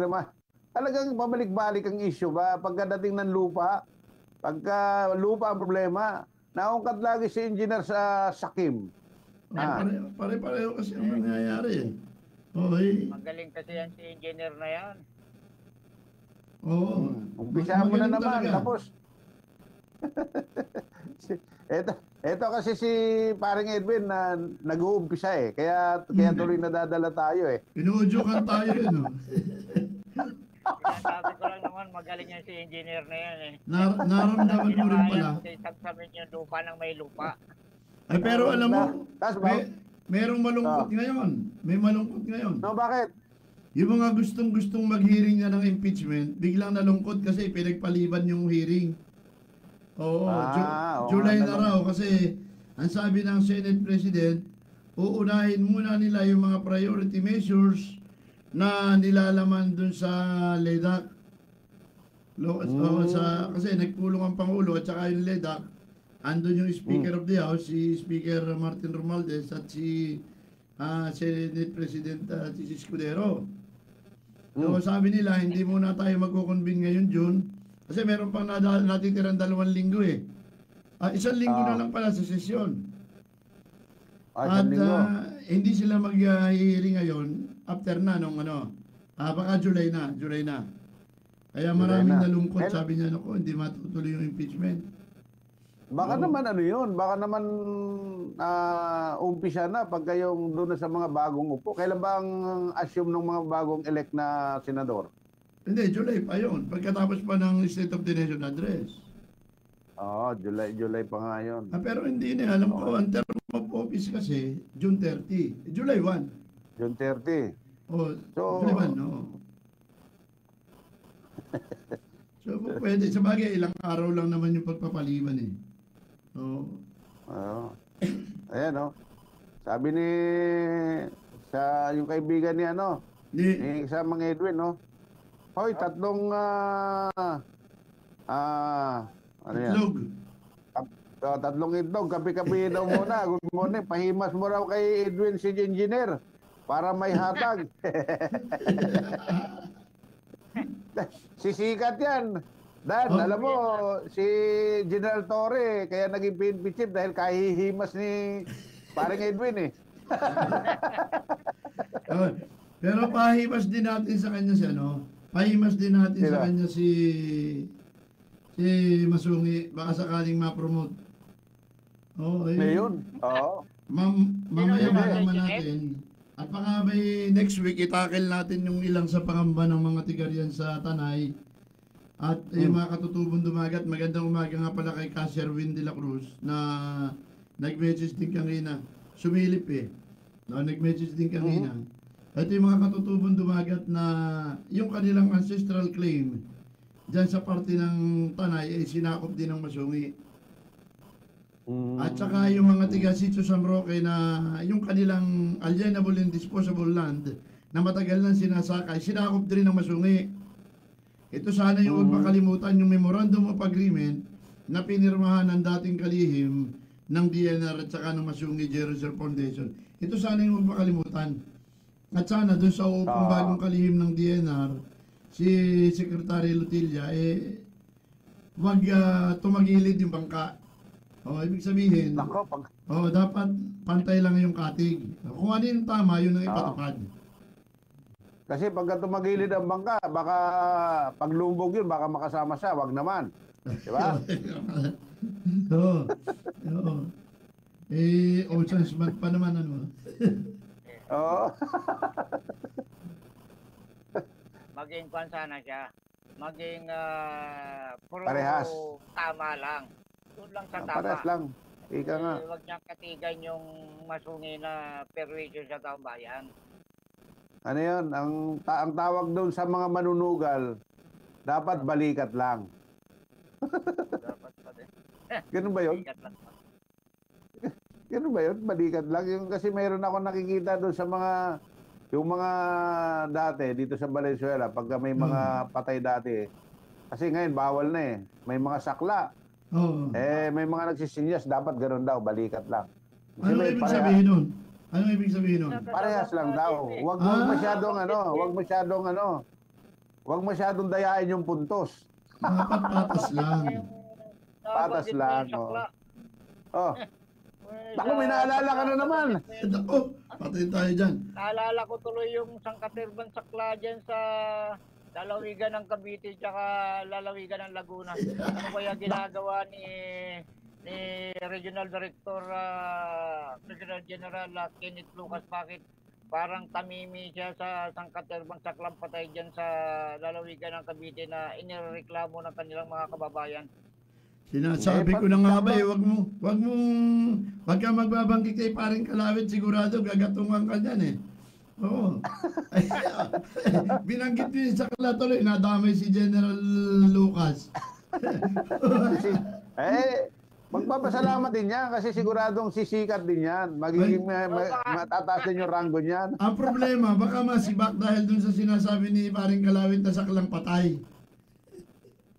Talagang pabalik-balik ang issue ba? Pagkadating ng lupa, pagka lupa ang problema, naungkat lagi si engineer sa sakim. Pare-pareho kasi ang nangyayari Magaling kasi yan si engineer na yan. Oo. Umpisa mo na naman, talaga. Tapos Ito kasi si paring Edwin na nag-uumpisa kaya tuloy nadadala tayo Inuudyokan tayo Sabi ko lang naman, magaling yan si engineer na yan Naramdaman mo rin pala. Sagsamin yung lupa ng may lupa. Pero alam mo, merong malungkot Ah. ngayon. May malungkot ngayon. No, bakit? Yung mga gustong-gustong mag-hearing na ng impeachment, biglang nalungkot kasi pinagpaliban yung hearing. Oo, Oo July nga, na raw kasi ang sabi ng Senate President, uunahin muna nila yung mga priority measures na nilalaman dun sa LEDAC. Kasi nagpulong ang Pangulo at saka yung LEDAC, andun yung Speaker of the House, si Speaker Martin Romualdez at si Senate President si Escudero. So sabi nila, hindi muna tayo magkukonvene ngayon June kasi meron pang natitirang 2 linggo eh. 1 linggo na lang pala sa sesyon. At Isang linggo. hindi sila mag-hearing ngayon after na nung baka July na. Kaya maraming na. nalungkot, And- sabi niya, naku, hindi matutuloy yung impeachment. Baka Oo. naman ano yun, baka naman umpisa na pagka yung doon na sa mga bagong upo. Kailan ba ang assume ng mga bagong elect na senador? Hindi, July pa yun. Pagkatapos pa ng State of the Nation Address. Oo, July pa nga yun. Pero hindi na. Alam ko, ang term of office kasi, June 30. July 1. June 30. Oh, So- July 1, no? So, pwede. Sa bagay, ilang araw lang naman yung pagpapaliban eh. Oh. Oo. Ayan o. Sabi ni yung kaibigan ni Di, ni Samang Edwin, no? Hoy, tatlong ano yan? itlog. Tatlong itlog, kape-kape daw muna. Good morning. Pahimas mo raw kay Edwin si engineer para may hatag. Sisikat yan. Dan, Oh. alam mo, si General Torre, kaya naging PNP chief dahil kahihimas ni parang Edwin eh. Oh, pero pahimas din natin sa kanya si pahimas din natin Sino? sa kanya si Masungi. Baka sakaling ma-promote. Oh, Ngayon, oo. Mamaya Sino malaman yung natin. At baka may next week itakil natin yung ilang sa pangamba ng mga tigarian sa Tanay. At yung mga katutubong dumagat, magandang umaga nga pala kay Caserwin de la Cruz na nag-message din kanina. Sumilip eh. No, nag-message din kanina. Ito yung mga katutubong dumagat na yung kanilang ancestral claim dyan sa parte ng Tanay ay sinakop din ng Masungi. At saka yung mga tiga Sitio San Roque na yung kanilang alienable and disposable land na matagal nang sinasakay, sinakop din ng Masungi. Ito sana yung huwag makalimutan yung Memorandum of Agreement na pinirmahan ng dating kalihim ng DNR at saka ng Masungi Jerusalem Foundation. Ito sana yung huwag makalimutan. At sana doon sa upong bagong kalihim ng DNR, si Secretary Lutilla, wag tumagilid yung bangka. Ibig sabihin, Nako, pag dapat pantay lang yung katig. Kung ano yung tama, yun ang ipatupad. kasi pagka tumagilid ang bangka, baka paglumbog yun, baka makasama siya, wag naman. Di ba? Oo. Oo. Ocean's Month pa naman, Oo. Maging kwan sana siya. Maging puro Parehas. tama lang. Doon lang sa tama. Parehas lang. Ika nga. Huwag niyang katigan yung Masungi na perwisyo sa taong bayan. Ano yun? Ang tawag doon sa mga manunugal, dapat balikat lang. Dapat pa din. Ganun ba yun? Bigat lang. Ganun ba yun? Balikat lang. Yung, kasi mayroon ako nakikita doon sa yung mga dati dito sa Valenzuela, pagka may mga patay dati, kasi ngayon bawal na eh. May mga sakla. Oo. May mga nagsisinyas, dapat ganun daw, balikat lang. Kasi Ano may ibig sabihin nun? Anong ibig sabihin nun? Parehas lang daw. Wag masyadong dayain yung puntos. Dapat patas lang. Patas lang, oh. Oh, Ako, may naalala ka na naman. Ako, patay tayo dyan. Naalala ko tuloy yung sangkaterbang sakla dyan sa lalawigan ng Cavite tsaka lalawigan ng Laguna. Ano kaya ginagawa ni Regional Director Regional General Kenneth Lucas? Bakit parang tamimi siya sa sangkaterbang saklang patay dyan sa lalawigan ng Cavite na inireklamo ng kanilang mga kababayan? Sinasabi ko na nga ba wag ka magbabanggit kay paring Kalawit, sigurado gagatungan ka dyan eh. Oo. Binanggit niyo sa tuloy, nadamay si General Lucas. Magpapasalamat din yan kasi siguradong sisikat din yan. Magiging matataas din yung ranggo niyan. Ang problema, baka masibak dahil dun sa sinasabi ni paring Kalawit na saklang patay.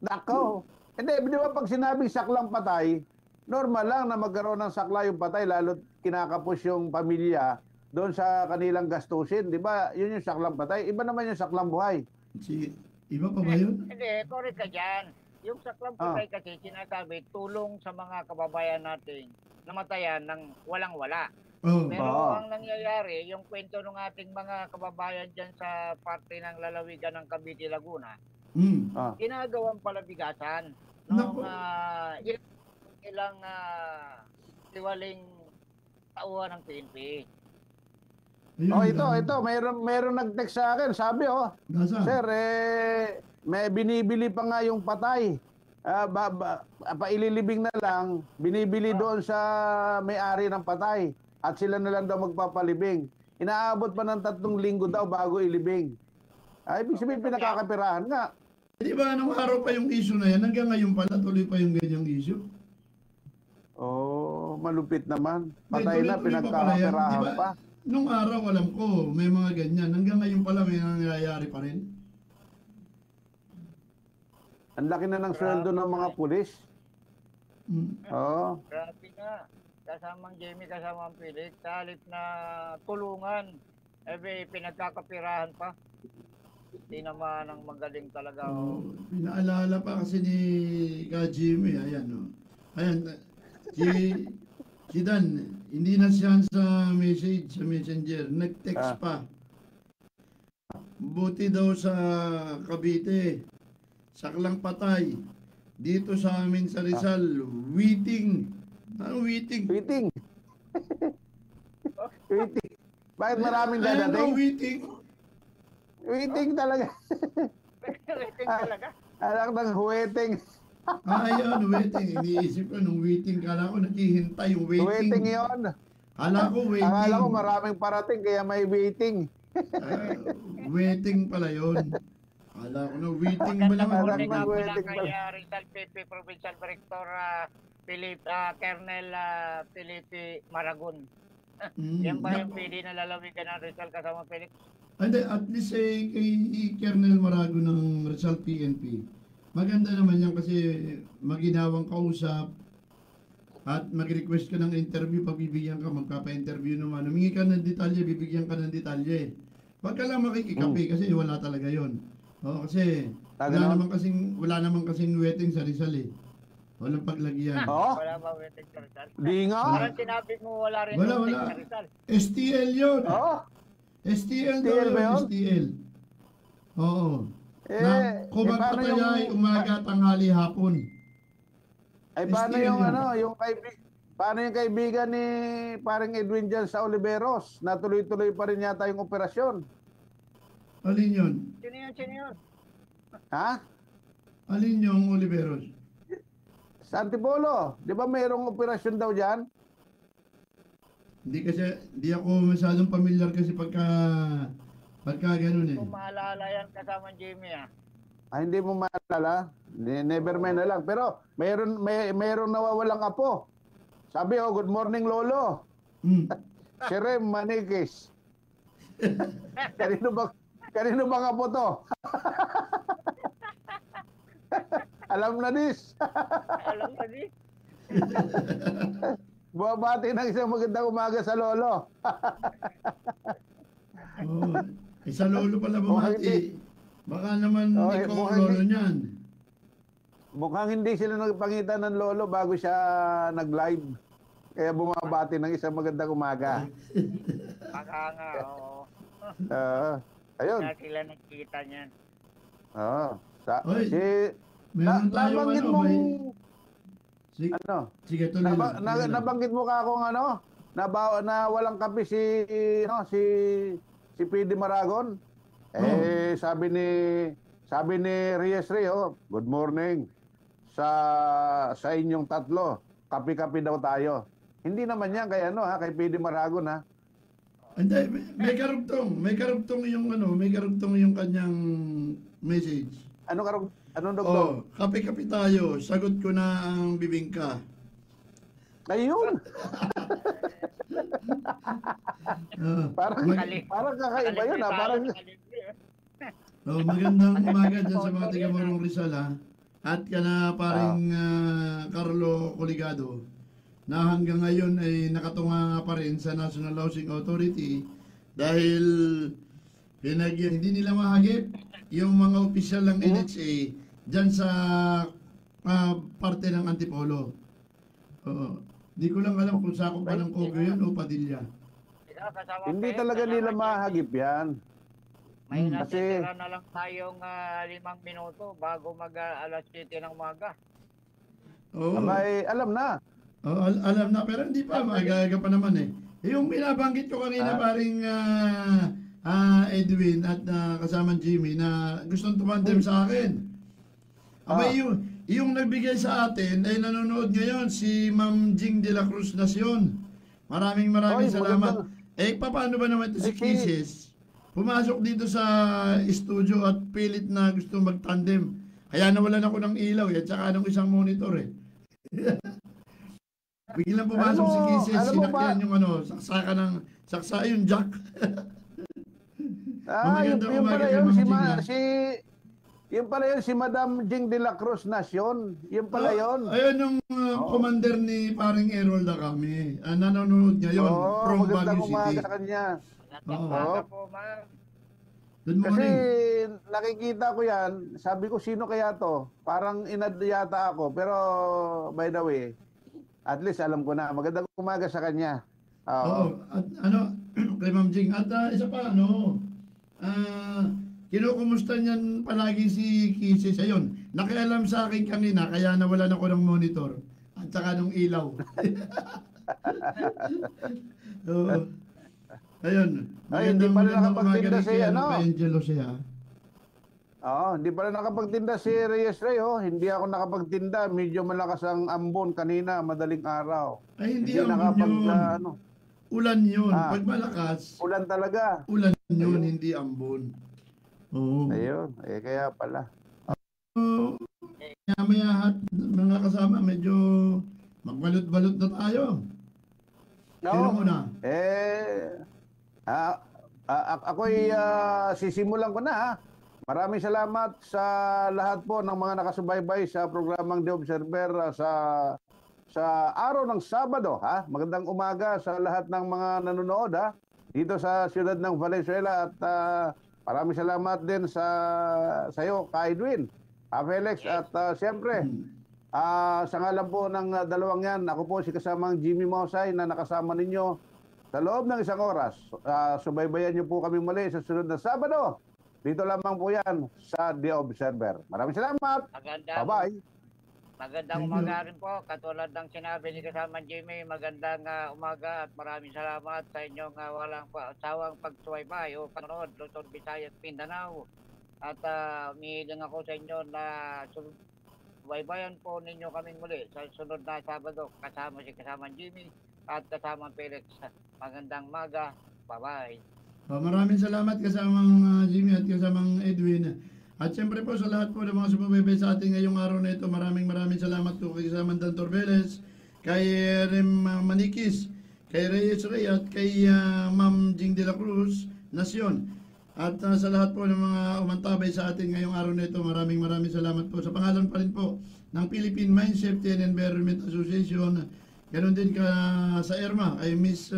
Nako. Hindi, di ba pag sinabing saklang patay, normal lang na magkaroon ng sakla yung patay, lalo't kinakapos yung pamilya doon sa kanilang gastusin. Di ba? Yun yung saklang patay. Iba naman yung saklang buhay. Iba pa ba yun? Hindi, correct ka dyan. Yung saklang patay kasi sinasabi, tulong sa mga kababayan natin namatayan ng walang-wala. Pero ang nangyayari, yung kwento ng ating mga kababayan dyan sa parte ng lalawigan ng Cavite, Laguna, ginagawang palabigasan ng ilang tiwaling tauhan ng PNP. Ito, mayroon nag-text sa akin. Sabi, Sir, may binibili pa nga yung patay. Paililibing na lang, binibili doon sa may-ari ng patay. At sila na lang daw magpapalibing. Inaabot pa ng 3 linggo daw bago ilibing. Ibig sabihin, pinakakapirahan nga. Di ba, anong araw pa yung issue na yan? Hanggang ngayon pala, tuloy pa yung ganyang issue? Malupit naman. Patay na, pinagkakapirahan pa. Nung araw, alam ko, may mga ganyan. Hanggang ngayon pala, may nangyayari pa rin. Ang laki na ng sweldo ng mga pulis. Grabe nga. Kasamang Jamie, kasamang Felix, sa halip na tulungan, pinagkakapirahan pa. Hindi naman ang magaling talaga. Pinaalala pa kasi ni Jimmy, ayan. Ayan, si Dan, hindi na siya sa message, sa messenger, nag-text pa. Buti daw sa Cavite, saklang patay. Dito sa amin sa Rizal, waiting. Ano waiting? Waiting. Bakit maraming dadating? Ano waiting? Waiting talaga. Waiting talaga. Alam ng waiting. Ayun, waiting. Iniisip ko nung waiting. Kala ko naghihintay yung waiting. Waiting yun. Kala ko waiting. Akala ko maraming parating kaya may waiting. Waiting pala yun. Kala ko na waiting ba naman. Magandang morning pala kay Rizal PP Provincial Director Colonel Felipe Maragon. Yan ba yung PD na lalawigan ng Rizal kasama Felix? Hindi, at least kay Colonel Maragon ng Rizal PNP. Maganda naman yan kasi maginawang kausap at mag-request ka ng interview, pagbibigyan ka, magpapa-interview naman. Humingi ka ng detalye, bibigyan ka ng detalye. Huwag ka lang makikikape kasi wala talaga yon. Kasi wala naman kasing waiting sa Rizal eh. Walang paglagyan. Wala ba waiting sa Rizal? Di nga. Parang sinabi mo wala rin waiting sa Rizal. STL yun. STL daw yun, STL. Oo. Kung magpatay ay umaga, tanghali, hapon. Paano yung paano yung kaibigan ni parang Edwin dyan sa Oliveros? Natuloy-tuloy pa rin yata yung operasyon. Alin yun? Sino yun? Ha? Alin yung Oliveros? Sa Antipolo. Di ba mayroong operasyon daw dyan? Hindi ako masyadong familiar kasi pagka ganun eh. Kung maalala yan kasama Jamie Hindi mo maalala? Never mind na lang. Pero mayroong nawawalang apo. Sabi, good morning Lolo. Si Rem Manikis. Kanino bang apo to? Alam na dis. Alam na dis. Buwabati ng isang magandang umaga sa Lolo. Sa Lolo pala bumati. Baka naman ikaw ang Lolo niyan. Mukhang hindi sila nagpangita ng Lolo bago siya nag-live. Kaya bumabati ng isang magandang umaga. Baka nga, oo. Ayun. Kaya sila nagkita niyan. Meron tayong Sige, tuloy lang. Nabanggit mo ka akong na walang kape si PD Maragon. Sabi ni Reyes Rey, good morning. sa inyong tatlo. Kapi-kapi daw tayo. Hindi naman yan kay ano ha, kay PD Maragon ha. Hindi, may karugtong yung ano, may karugtong yung kanyang message. Anong doktor? Oh, kape-kape tayo. Sagot ko na ang bibingka. Ayun. Parang Kali- kakaiba yun ha. Parang Oh, magandang umaga dyan sa mga taga-Morong Rizal ha. At kana paring Carlo Coligado na hanggang ngayon ay nakatunga pa rin sa National Housing Authority dahil hindi nila mahagip yung mga opisyal ng NHA dyan sa parte ng Antipolo. Oo. Di ko lang alam kung sakop pa ng Kogyo yun o Padilla. hindi talaga nila mahagip yan. May Kasi- natitira na lang tayong 5 minuto bago alas 7 ng umaga. Oo. Abay, alam na. Oh, alam na, pero hindi pa, magaga pa naman eh. Yung binabanggit ko kanina paring Edwin at kasamang Jimmy na gustong tumandem sa akin. Abay, yung nagbigay sa atin ay nanonood ngayon si Ma'am Jing de la Cruz Nacion. Maraming Oy, salamat. magandang- Paano ba naman ito si Eh, Kisses? Pumasok dito sa studio at pilit na gusto mag-tandem. Kaya nawalan ako ng ilaw at saka ng isang monitor eh. Biglang pumasok si Kisses, alam mo ba- sinakyan yung saksa yung jack. Magandang Yung umaga pala kay yun, Ma'am si, Jing, Ma, ha? yung pala yun, si Madam Jing de la Cruz Nacion. Yung pala yun. Ayun yung commander ni paring Errol da kami. Nanonood ngayon from magandang Baguio City. umaga sa kanya. Magandang Oo. umaga po, ma'am. Good Kasi morning. nakikita ko yan, sabi ko sino kaya to? Parang inad yata ako. Pero by the way, at least alam ko na. Magandang umaga sa kanya. Oo. At kay Ma'am Jing. At isa pa, kinukumusta niyan palagi si Kisses. Ayun, nakialam sa akin kanina, kaya nawalan ako ng monitor. At saka ng ilaw. Oo. Ayun. Ay, hindi pala nakapagtinda si, kay ano? kay Angelo siya. Hindi pala nakapagtinda si Reyes Ray. Hindi ako nakapagtinda. Medyo malakas ang ambon kanina, madaling araw. Ay, hindi ambon yun. Ulan yun. Pag malakas, Ulan talaga. ulan yun, hindi ambon. Oo. Ayun, kaya pala. So, maya-maya mga kasama, medyo magbalot-balot na tayo. Sino muna? Ako'y sisimulan ko na ha. Maraming salamat sa lahat po ng mga nakasubaybay sa programang The Observer sa araw ng Sabado ha. Magandang umaga sa lahat ng mga nanonood ha. Dito sa siyudad ng Valenzuela at maraming salamat din sa iyo, Ka Edwin, Felix at siyempre sa ngalan po ng dalawang yan, ako po si kasamang Jimmy Mosay na nakasama ninyo sa loob ng isang oras. Subaybayan niyo po kami muli sa sunod na Sabado. Dito lamang po yan sa The Observer. Maraming salamat. Bye-bye. Magandang umaga rin po. Katulad ng sinabi ni kasama Jimmy, magandang umaga at maraming salamat sa inyong walang sawang pagsubaybay o panonood Luzon, Visayas, Mindanao. At umihiling ako sa inyo na subaybayan po ninyo kaming muli sa sunod na Sabado kasama si kasama Jimmy at kasama Felix. Magandang umaga. Bye-bye. Maraming salamat kasamang Jimmy at kasamang Edwin. At siyempre po sa lahat po ng mga sumubaybay sa ating ngayong araw na ito, maraming salamat po kay kasamang Dan Torbeles, kay Rem Manikis, kay Reyes Ray at kay Ma'am Jing de la Cruz Nacion. At sa lahat po ng mga umantabay sa atin ngayong araw na ito, maraming salamat po. Sa pangalan pa rin po ng Philippine Mine Safety and Environment Association, ganoon din sa ERMA, kay Miss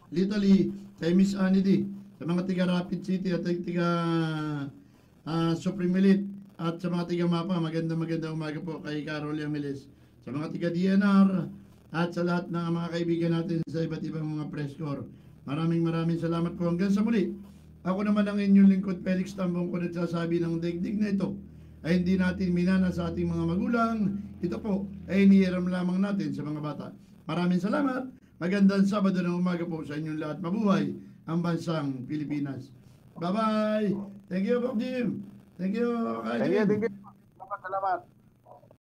Litali, kay Miss Anidi, sa mga tiga Rapid City at tiga Supreme Elite, at sa mga tiga Mapa, magandang umaga po kay Carol Yamiles, sa mga tiga DNR, at sa lahat ng mga kaibigan natin sa iba't ibang mga press corps. Maraming salamat po. Hanggang sa muli, ako naman ang inyong lingkod, Felix Tambong, ko nagsasabi ng digdig na ito ay hindi natin minana sa ating mga magulang. Ito po ay inihiram lamang natin sa mga bata. Maraming salamat. Magandang Sabado ng umaga po sa inyong lahat. Mabuhay ang bansang Pilipinas. Bye-bye. Thank you, Bob Jim. Thank you, Kajin. Thank you. Salamat.